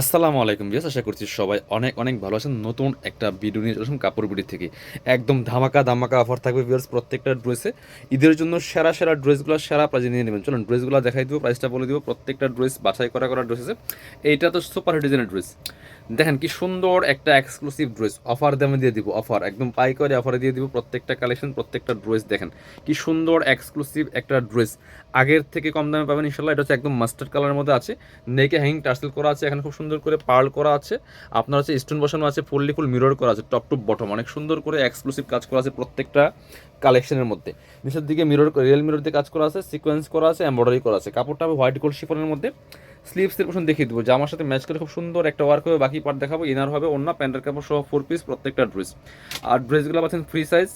আসসালামু আলাইকুম বিয়াস, আশা করছি সবাই অনেক অনেক ভালো আছেন। নতুন একটা ভিডিও নিয়ে চলে আসলাম কাপড় বিডি থেকে। একদম ধামাকা ধামাকা অফার থাকবে বিয়াস প্রত্যেকটা ড্রেসে। ঈদের জন্য সেরা সেরা ড্রেসগুলো সেরা প্রাইজে নিয়ে নেবেন। চলুন ড্রেসগুলো দেখাই দিব, প্রাইসটা বলে দিব। প্রত্যেকটা ড্রেস বাছাই করা করা ড্রেস আছে। এইটা তো সুপার ডিজাইনের ড্রেস। দেখেন কি সুন্দর একটা এক্সক্লুসিভ ড্রেস, অফার দামে দিয়ে দিব। অফার একদম পাইকারি অফারে দিয়ে দিব প্রত্যেকটা কালেকশন, প্রত্যেকটা ড্রেস। দেখেন কি সুন্দর এক্সক্লুসিভ একটা ড্রেস, আগের থেকে কম দামে পাবেন ইনশাল্লাহ। এটা হচ্ছে একদম মাস্টার্ড কালারের মধ্যে আছে, নেকে হ্যাঙ্গিং টার্সেল করা আছে, এখানে খুব সুন্দর করে পার্ল করা আছে, আপনার হচ্ছে স্টোন বসানো আছে, ফুল মিরর করা আছে, টপ টু বটম অনেক সুন্দর করে এক্সক্লুসিভ কাজ করা আছে প্রত্যেকটা কালেকশনের মধ্যে। নিচের দিকে মিরর, রিয়েল মিরর দিয়ে কাজ করা আছে, সিকোয়েন্স করা আছে, এমব্রয়ডারি করা আছে। কাপড়টা হবে হোয়াইট গোল্ড শিফনের মধ্যে। স্লিভসের পোর্শন দেখিয়ে দেবো, জামার সাথে ম্যাচ করে খুব সুন্দর একটা ওয়ার্ক হবে। বাকি পার্ট দেখাবো। ইনার হবে অন্য প্যান্টের কাপড় সহ 4 পিস প্রত্যেকটা ড্রেস। আর ড্রেসগুলো পাচ্ছেন ফ্রি সাইজ,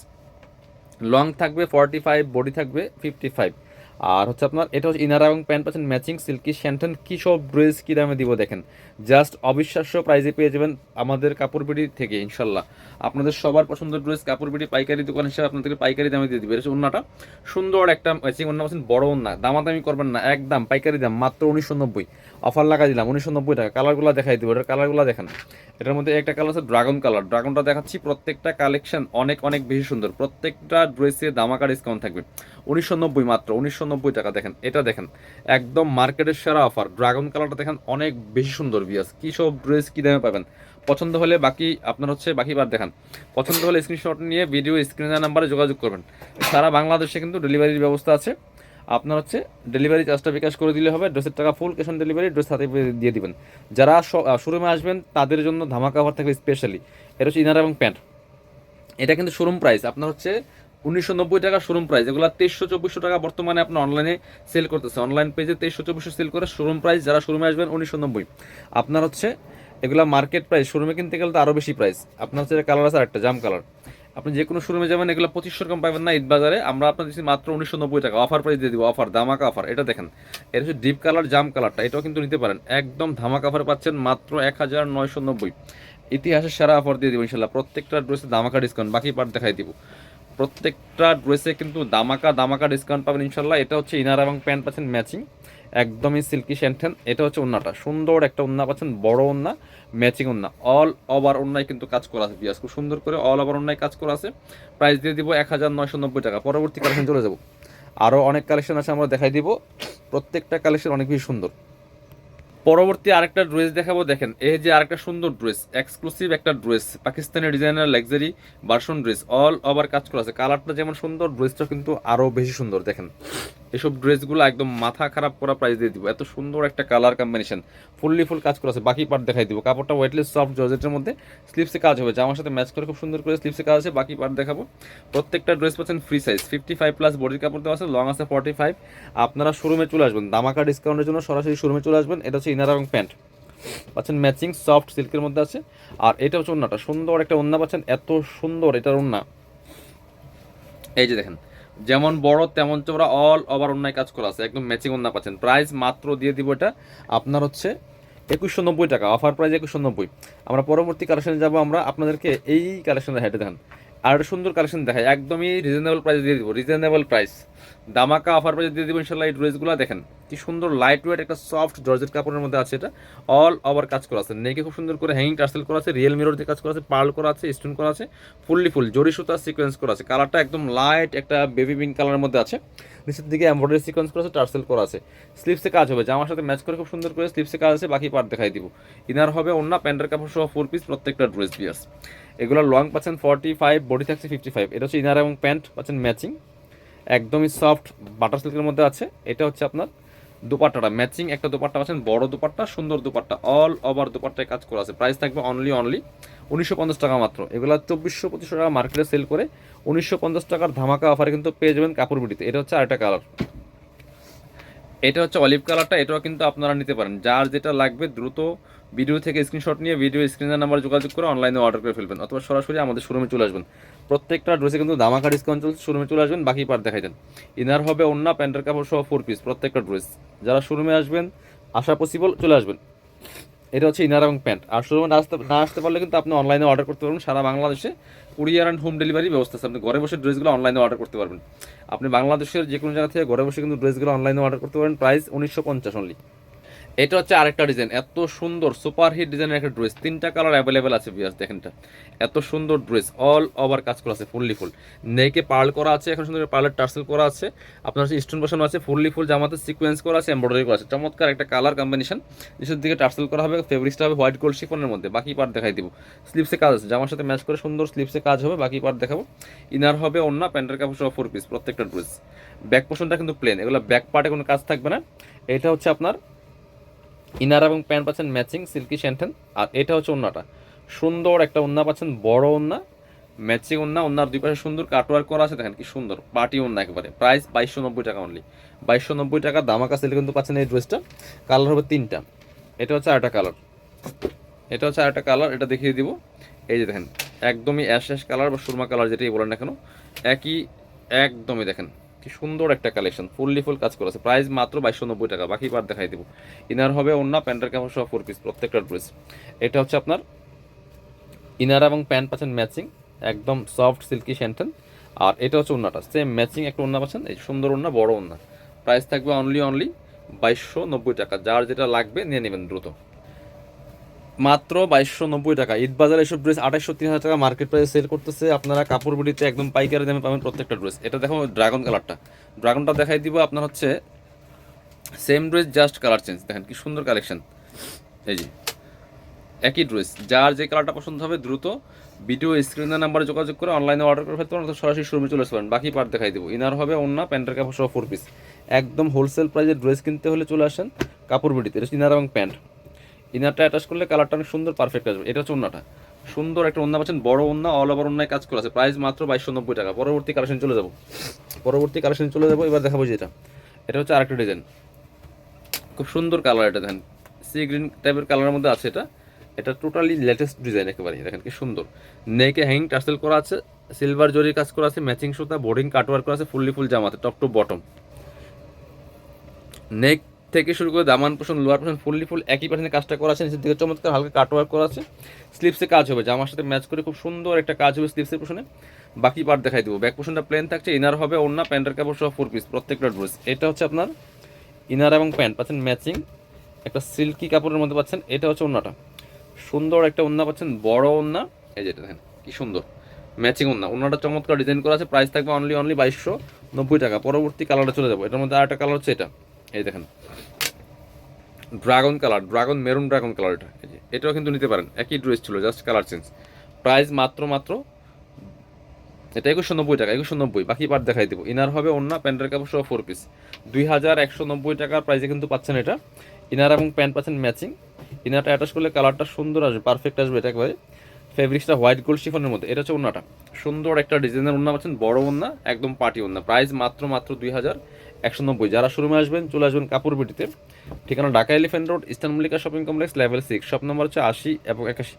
লং থাকবে 45, বডি থাকবে 55। আর হচ্ছে আপনার এটা হচ্ছে ইনার এবং প্যান্ট পাচ্ছেন ম্যাচিং সিল্কি শ্যান্টন। কী সব ড্রেস কী দামে দিব দেখেন, জাস্ট অবিশ্বাস্য প্রাইজে পেয়ে যাবেন আমাদের কাপড় বিডি থেকে ইনশাল্লাহ। আপনাদের সবার পছন্দের ড্রেস কাপড় বিডি পাইকারি দোকান হিসেবে আপনাদেরকে পাইকারি দামে দিয়ে দিবে। এটা হচ্ছে ওন্নাটা, সুন্দর একটা ম্যাচিং ওন্না পাচ্ছেন, বড় ওন্না, দামাদামি করবেন না, একদম পাইকারি দাম মাত্র 1990। অফার লাগা দিলাম 1990 টাকা। কালারগুলো দেখাই দেবো, এটার কালারগুলো দেখেন। এটার মধ্যে একটা কালার আছে ড্রাগন কালার, ড্রাগনটা দেখাচ্ছি। প্রত্যেকটা কালেকশন অনেক অনেক বেশি সুন্দর, প্রত্যেকটা ড্রেসে দামাকা ডিসকাউন্ট থাকবে। 1990, মাত্র 1990 টাকা। দেখেন এটা দেখেন, একদম মার্কেটের সেরা অফার। ড্রাগন কালারটা দেখেন অনেক বেশি সুন্দর বিয়াস। কী সব ড্রেস কী দামে পাবেন। পছন্দ হলে বাকি আপনার হচ্ছে বাকি বার দেখান। পছন্দ হলে স্ক্রিনশট নিয়ে ভিডিও স্ক্রিনের নাম্বারে যোগাযোগ করবেন। সারা বাংলাদেশে কিন্তু ডেলিভারির ব্যবস্থা আছে। আপনার হচ্ছে ডেলিভারি চার্জটা বিকাশ করে দিলে হবে, ড্রেসের টাকা full cash on delivery, dress হাতে দিয়ে দিবেন। যারা শোরুমে আসবেন তাদের জন্য ধামাকা অফার থাকবে স্পেশালি। এটা হচ্ছে ইনার এবং প্যান্ট। এটা কিন্তু শোরুম প্রাইস আপনার হচ্ছে 1990 টাকা শোরুম প্রাইস। এগুলো 2300-2400 টাকা বর্তমানে আপনার অনলাইনে সেল করতেছে। অনলাইন পেজে 2300-2400 সেল করে শোরুম প্রাইস। যারা শোরুমে আসবেন 1990। আপনার হচ্ছে এগুলা মার্কেট প্রাইস, শোরুমে কিনতে গেলে তো আরও বেশি প্রাইস। আপনার হচ্ছে কালার আছে আরেকটা জাম কালার। আপনি যে কোনো শোরুমে যাবেন এগুলো 2500 কম পাবেন না ঈদ বাজারে। আমরা আপনার দিচ্ছি মাত্র 1990 টাকা, অফার প্রাইস দিয়ে দিব। অফার ধামাকা অফার। এটা দেখেন, এটা হচ্ছে ডিপ কালার জাম কালারটা, এটাও কিন্তু নিতে পারেন। একদম ধামাকা অফার পাচ্ছেন মাত্র 1990। ইতিহাসের সেরা অফার দিয়ে দিব ইনশাল্লাহ। প্রত্যেকটা ড্রেসে ধামাকা ডিসকাউন্ট, বাকি পার্ট দেখাই দিব। প্রত্যেকটা ড্রেসে কিন্তু ধামাকা ধামাকা ডিসকাউন্ট পাবেন ইনশাল্লাহ। এটা হচ্ছে ইনার এবং প্যান্ট পাচ্ছেন ম্যাচিং, একদমই সিল্কি শ্যান্টেন। এটা হচ্ছে ওন্নাটা, সুন্দর একটা ওন্না পাচ্ছেন, বড় ওন্না, ম্যাচিং ওন্না। অল ওভার ওন্নায় কিন্তু কাজ করা আছে বিয়াস, খুব সুন্দর করে অল ওভার ওন্নায় কাজ করা আছে। প্রাইস দিয়ে দিব 1990 টাকা। পরবর্তী কালেকশন চলে যাব। আরও অনেক কালেকশন আছে, আমরা দেখাই দিব। প্রত্যেকটা কালেকশন অনেক বেশি সুন্দর। পরবর্তী আরেকটা ড্রেস দেখাবো। দেখেন এই যে আরেকটা সুন্দর ড্রেস, এক্সক্লুসিভ একটা dress, Pakistani designer luxury version dress, all over কাজ করা আছে। কালারটা যেমন সুন্দর, ড্রেসটা কিন্তু আরও বেশি সুন্দর। দেখেন এসব ড্রেসগুলো একদম মাথা খারাপ করা প্রাইস দিয়ে দিব। এত সুন্দর একটা কালার কম্বিনেশন, ফুল কাজ করা আছে। বাকি পার্ট দেখাই দিব। কাপড়টা ওয়েটলেস সফট জর্জেটের মধ্যে, স্লিপসে কাজ হবে, জামার সাথে ম্যাচ করে খুব সুন্দর করে স্লিপসে কাজ আছে। বাকি পার্ট দেখাবো। প্রত্যেকটা ড্রেস পাচ্ছেন ফ্রি সাইজ, 55+ বডির কাপড় দেওয়া আছে, লং আছে 45। আপনারা শোরুমে চলে আসবেন, দামাকা ডিসকাউন্টের জন্য সরাসরি শোরুমে চলে আসবেন। এটা হচ্ছে ইনার এবং প্যান্ট পাচ্ছেন ম্যাচিং, সফট সিল্কের মধ্যে আছে। আর এটা হচ্ছে ওন্নাটা, সুন্দর একটা ওন্না পাচ্ছেন, এত সুন্দর এটার ওন্না। এই যে দেখেন, যেমন বড় তেমন চওড়া, অল ওভার ওন্নায় কাজ করা আছে, একদম ম্যাচিং ওন্না পাচ্ছেন। প্রাইস মাত্র দিয়ে দিব এটা আপনার হচ্ছে 2190 টাকা, অফার প্রাইস 2190। আমরা পরবর্তী কালেকশনে যাব। আমরা আপনাদেরকে এই কালেকশনের হেঁটে দেখেন, আর একটা সুন্দর কালেকশন দেখায়, একদমই রিজনেবল প্রাইস দিয়ে দিব। রিজনেবল প্রাইস, দামাকা অফার প্রাইস দিয়ে দিব ইনশাল্লাহ। এই ড্রেসগুলো দেখেন কি সুন্দর, লাইট ওয়েট একটা সফট জর্জেট কাপড়ের মধ্যে আছে। এটা অল ওভার কাজ করা আছে, নেকে খুব সুন্দর করে হ্যাঙ্গিং টার্সেল করা আছে, রিয়েল মিরর দিয়ে কাজ করা আছে, পার্ল করা আছে, স্টোন করা আছে, ফুল জরি সুতা সিকোয়েন্স করা আছে। কালারটা একদম লাইট একটা বেবি পিঙ্ক কালারের মধ্যে আছে। নিচের দিকে এমব্রয়ডারি সিকোয়েন্স করা আছে, টার্সেল করা আছে। স্লিপসে কাজ হবে, জামার সাথে ম্যাচ করে খুব সুন্দর করে স্লিপসে কাজ আছে। বাকি পার্ট দেখাই দিব। ইনার হবে অন্য প্যান্টের কাপড় সহ 4 পিস প্রত্যেকটা ড্রেস বিয়ার্স। এগুলো লং পাচ্ছেন 45, বডি থাকছে 55। এটা হচ্ছে ইনার এবং প্যান্ট পাচ্ছেন ম্যাচিং, একদমই সফট বাটার সিল্কের মধ্যে আছে। এটা হচ্ছে আপনার দুপাট্টাটা ম্যাচিং, একটা দুপাট্টা পাচ্ছেন, বড় দুপাট্টা, সুন্দর দুপাট্টা, অল ওভার দুপাট্টায় কাজ করা আছে। প্রাইস থাকবে অনলি 1950 টাকা মাত্র। এগুলো 2400-2500 টাকা মার্কেটে সেল করে 1950 টাকার ধামাকা অফারে কিন্তু পেয়ে যাবেন কাপড় বিডিতে। এটা হচ্ছে আরেকটা কালার, এটা হচ্ছে অলিভ কালারটা। এটাও কিন্তু আপনারা নিতে পারেন। যার যেটা লাগবে দ্রুত ভিডিও থেকে স্ক্রিনশট নিয়ে ভিডিও স্ক্রিনের নাম্বার যোগাযোগ করে অনলাইনে অর্ডার করে ফেলবেন, অথবা সরাসরি আমাদের শোরুমে চলে আসবেন। প্রত্যেকটা ড্রেসে কিন্তু ধামাকা ডিসকাউন্ট চলছে, শোরুমে চলে আসবেন। বাকি পার্ট দেখাই দেন। ইনার হবে অন্য প্যান্টের কাপড় সহ 4 পিস প্রত্যেকটা ড্রেস। যারা শোরুমে আসবেন, আসা পসিবল, চলে আসবেন। এটা হচ্ছে ইনার এবং প্যান্ট। আর শোরুমে না আসতে পারলে কিন্তু আপনি অনলাইনে অর্ডার করতে পারবেন। সারা বাংলাদেশে কুরিয়ার অ্যান্ড হোম ডেলিভারি ব্যবস্থা আছে, আপনি ঘরে বসে ড্রেসগুলো অনলাইনে অর্ডার করতে পারবেন। আপনি বাংলাদেশের যে কোনো জায়গা থেকে ঘরে বসে কিন্তু ড্রেসগুলো অনলাইনে অর্ডার করতে পারেন। Price 1950 only. এটা হচ্ছে আরেকটা ডিজাইন, এত সুন্দর সুপার হিট ডিজাইনের একটা ড্রেস, 3টা কালার অ্যাভেলেবেল আছে ভিউয়ার্স। দেখেন এটা, এত সুন্দর ড্রেস, অল ওভার কাজ করা আছে ফুললি ফুল, নেকে পার্ল করা আছে, এখন সুন্দর পার্লের টার্সেল করা আছে, আপনার হচ্ছে স্টোন বসানো আছে, ফুললি ফুল জামাতে সিকোয়েন্স করা আছে, এমব্রয়ডারি করা আছে, চমৎকার একটা কালার কম্বিনেশন। নিচের দিকে টার্সেল করা হবে, ফেব্রিক্সটা হবে হোয়াইট গোল্ড শিফনের মধ্যে, বাকি পার্ট দেখাই দিব। স্লিপসে কাজ আছে, জামার সাথে ম্যাচ করে সুন্দর স্লিপসে কাজ হবে, বাকি পার্ট দেখাবো। ইনার হবে ওন্না, প্যান্টের কাপড় সহ 4 পিস প্রত্যেকটা ড্রেস। ব্যাক পোর্শনটা কিন্তু প্লেন, এগুলো ব্যাক পার্টে কোনো কাজ থাকবে না। এটা হচ্ছে আপনার ইনার এবং প্যান্ট পাচ্ছেন ম্যাচিং সিল্কি শ্যান্টেন, আর এটা হচ্ছে ওন্নাটা, সুন্দর একটা ওন্না পাচ্ছেন, বড় ওন্না, ম্যাচিং ওন্না, ওন্নার দুই পাশে সুন্দর কাটওয়ার্ক করা আছে, দেখেন কি সুন্দর পার্টি ওন্না একেবারে। প্রাইস 2290 টাকা অনলি, 2290 টাকা দামাকা সেল কিন্তু পাচ্ছেন এই ড্রেসটা। কালার হবে 3টা, এটা হচ্ছে আরেকটা কালার, এটা হচ্ছে আরেকটা কালার, এটা দেখিয়ে দিব। এই যে দেখেন, একদমই অ্যাশ অ্যাশ কালার বা সুরমা কালার যেটাই বলেন না কেন, একই, একদমই দেখেন কি সুন্দর একটা কালেকশন, ফুললি ফুল কাজ করেছে। প্রাইস মাত্র 2290 টাকা, বাকি পার দেখাই দিব। ইনার হবে ওন্না, প্যান্টের কাপড় সহ 4 পিস প্রত্যেকটা ড্রেস। এটা হচ্ছে আপনার ইনার এবং প্যান্ট পাচ্ছেন ম্যাচিং, একদম সফট সিল্কি শ্যান্টেন, আর এটা হচ্ছে ওন্নাটা সেম ম্যাচিং একটা ওন্না পাচ্ছেন, এই সুন্দর ওন্না, বড় ওন্না। প্রাইস থাকবে অনলি 2290 টাকা, যার যেটা লাগবে নিয়ে নেবেন দ্রুত। মাত্র 2290 টাকা। ঈদ বাজারে এসব ড্রেস 2800-3000 টাকা মার্কেট প্রাইসে সেল করতেছে, আপনারা কাপড় বিডিতে একদম পাইকারি দামে পাবেন প্রত্যেকটা ড্রেস। এটা দেখো ড্রাগন কালারটা, ড্রাগনটা দেখাই দিব আপনার হচ্ছে same dress just colour change, দেখেন কি সুন্দর কালেকশন। এই যে একই ড্রেস, যার যে কালারটা পছন্দ হবে দ্রুত ভিডিও স্ক্রিনের নাম্বারে যোগাযোগ করে অনলাইনে অর্ডার করে ফেলতে পারেন, সরাসরি শোরুমে চলে আসবেন। বাকি পার্ট দেখাই দেবো। ইনার হবে ওন্না, প্যান্টের কাপড় সহ 4 পিস, একদম হোলসেল প্রাইসে ড্রেস কিনতে হলে চলে আসেন কাপড় বিডিতে। এটা ইনার এবং প্যান্ট, ইনারটা অ্যাটাচ করলে কালারটা অনেক সুন্দর পারফেক্ট আসবে। এটা হচ্ছে ওন্নাটা, সুন্দর একটা ওন্না পাচ্ছেন, বড় ওন্না, অল ওভার ওন্নায় কাজ করা আছে। প্রাইস মাত্র 2290 টাকা। পরবর্তী কালেকশন চলে যাবো, পরবর্তী কালেকশন চলে যাবো। এবার দেখাবো যেটা, এটা হচ্ছে আরেকটা ডিজাইন, খুব সুন্দর কালার। এটা দেখেন সি গ্রিন টাইপের কালারের মধ্যে আছে, এটা এটা টোটালি লেটেস্ট ডিজাইন একেবারে, দেখেন কি সুন্দর। নেকে হ্যাঙ্গিং টার্সেল করা আছে, সিলভার জরির কাজ করা আছে, ম্যাচিং সুতা, বোর্ডিং কাটওয়ার্ক করা আছে, ফুললি ফুল জামাতে টপ টু বটম। নেক থেকে শুরু করে দামান পোষণ, লোয়ার পোষণ ফুললি ফুল একই প্যাটার্নে কাজটা করা আছে, নিচের দিকে চমৎকার হালকা কাটওয়ার্ক করা আছে। স্লিপসে কাজ হবে, জামার সাথে ম্যাচ করে খুব সুন্দর একটা কাজ হবে স্লিপসের পোষণে। বাকি পার্ট দেখাই দেবো। ব্যাক পোষণটা প্লেন থাকছে, ইনার হবে ওন্না, প্যান্টের কাপড় সহ 4 পিস প্রত্যেকটা ড্রেস। এটা হচ্ছে আপনার ইনার এবং প্যান্ট পাচ্ছেন ম্যাচিং, একটা সিল্কি কাপড়ের মধ্যে পাচ্ছেন। এটা হচ্ছে ওন্নাটা, সুন্দর একটা ওন্না পাচ্ছেন, বড় ওন্না। এই যেটা দেখেন কি সুন্দর ম্যাচিং ওন্না, ওন্নাটা চমৎকার ডিজাইন করা আছে। প্রাইস থাকবে অনলি 2290 টাকা। পরবর্তী কালারটা চলে যাবো, এটার মধ্যে আরেকটা কালার হচ্ছে এটা, এই দেখেন dragon colour, dragon maroon dragon colour. এটা এই যে এটাও কিন্তু নিতে পারেন, একই ড্রেস ছিল জাস্ট কালার চেঞ্জ। প্রাইস মাত্র এটা 2190 টাকা, 2190। বাকি পার্ট দেখাই দেবো। ইনার হবে ওন্না, প্যান্টের কাপড় সহ 4 পিস, 2190 টাকার প্রাইসে কিন্তু পাচ্ছেন এটা। ইনার এবং প্যান্ট পাচ্ছেন ম্যাচিং, ইনারটা অ্যাটাচ করলে কালারটা সুন্দর আসবে, পারফেক্ট আসবে। এটা একেবারে ফেব্রিক্সটা হোয়াইট গোল্ড শিফনের মধ্যে। এটা হচ্ছে ওন্নাটা, সুন্দর একটা ডিজাইনের ওন্না পাচ্ছেন, বড় ওন্না, একদম পার্টি ওন্না। প্রাইস মাত্র 2190। যারা শোরুমে আসবেন চলে আসবেন কাপড় বিটিতে, ঠিকানা Dhaka elephant road, eastern Mallika shopping complex, level 6, shop number হচ্ছে 80 এবং 81।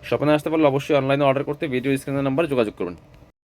শপে আসতে পারলে অবশ্যই অনলাইনে অর্ডার করতে ভিডিও স্ক্রিনের নাম্বারে যোগাযোগ করবেন।